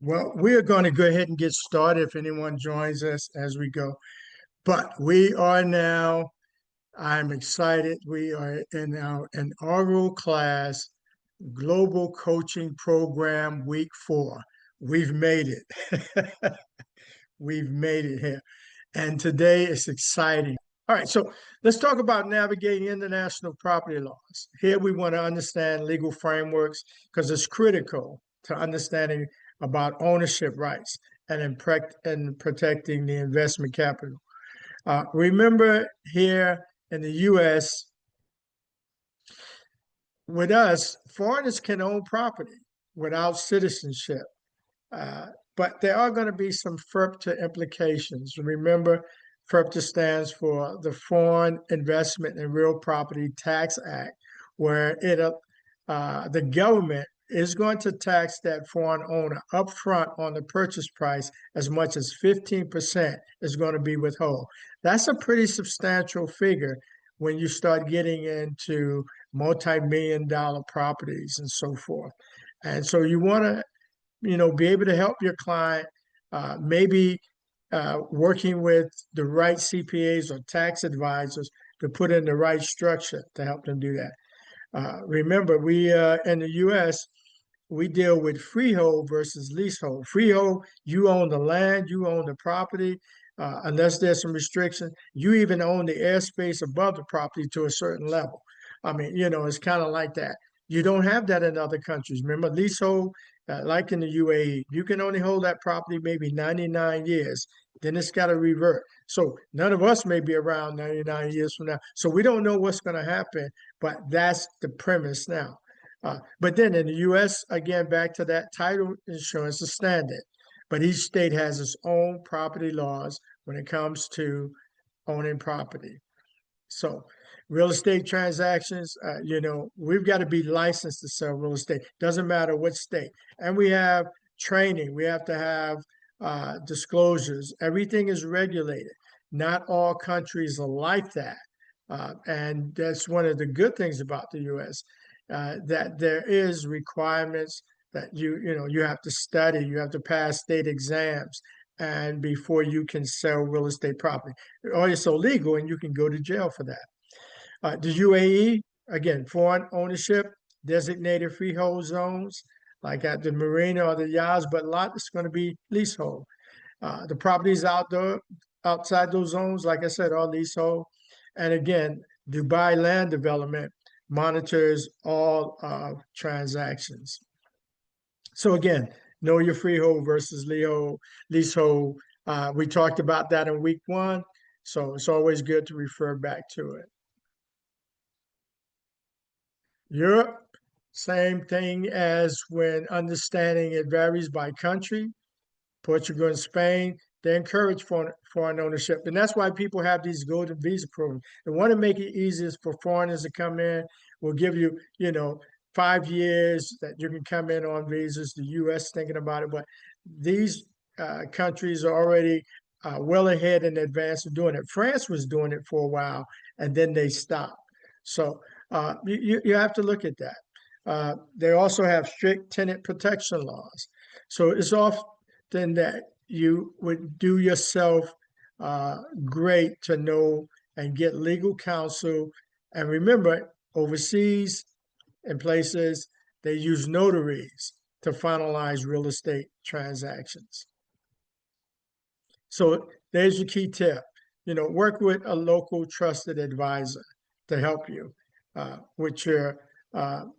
Well, we are going to go ahead and get started if anyone joins us as we go. But we are now, I'm excited. We are in our inaugural class, Global Coaching Program, Week 4. We've made it. We've made it here. And today it's exciting. All right, so let's talk about navigating international property laws. Here we want to understand legal frameworks because it's critical to understanding about ownership rights and in protecting the investment capital. Remember here in the US, with us, foreigners can own property without citizenship. But there are going to be some FIRPTA implications. Remember, FIRPTA stands for the Foreign Investment in Real Property Tax Act, where the government is going to tax that foreign owner upfront on the purchase price as much as 15% is going to be withheld. That's a pretty substantial figure when you start getting into multi-million-dollar properties and so forth. And so you want to be able to help your client, maybe working with the right CPAs or tax advisors to put in the right structure to help them do that. Remember, we in the U.S., we deal with freehold versus leasehold. Freehold, you own the land, you own the property, unless there's some restriction. You even own the airspace above the property to a certain level. I mean, it's kind of like that. You don't have that in other countries. Remember, leasehold, like in the UAE, you can only hold that property maybe 99 years. Then it's got to revert. So none of us may be around 99 years from now. So we don't know what's going to happen, but that's the premise now. But then in the US, again, back to that, title insurance is standard, but each state has its own property laws when it comes to owning property. So real estate transactions, we've got to be licensed to sell real estate. Doesn't matter what state. And we have training. We have to have disclosures. Everything is regulated. Not all countries are like that. And that's one of the good things about the U.S., that there is requirements that you have to study, you have to pass state exams, and before you can sell real estate property, or it's illegal and you can go to jail for that. The UAE, again, foreign ownership, designated freehold zones, like at the marina or the yachts, but a lot is going to be leasehold. The properties outside those zones, like I said, are leasehold. And again, Dubai Land Development monitors all transactions. So again, know your freehold versus leasehold. We talked about that in week 1, so it's always good to refer back to it. Europe, same thing as when understanding it varies by country. Portugal and Spain, they encourage foreign ownership. And that's why people have these golden visa programs. They want to make it easiest for foreigners to come in. We'll give you, 5 years that you can come in on visas. The U.S. thinking about it, but these countries are already well ahead in advance of doing it. France was doing it for a while, and then they stopped. So you have to look at that. They also have strict tenant protection laws. So it's often that you would do yourself great to know and get legal counsel. And remember, overseas in places, they use notaries to finalize real estate transactions. So there's your key tip. Work with a local trusted advisor to help you with your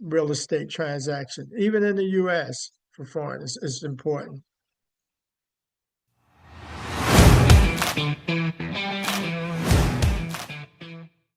real estate transaction. Even in the U.S. for foreigners, it's important.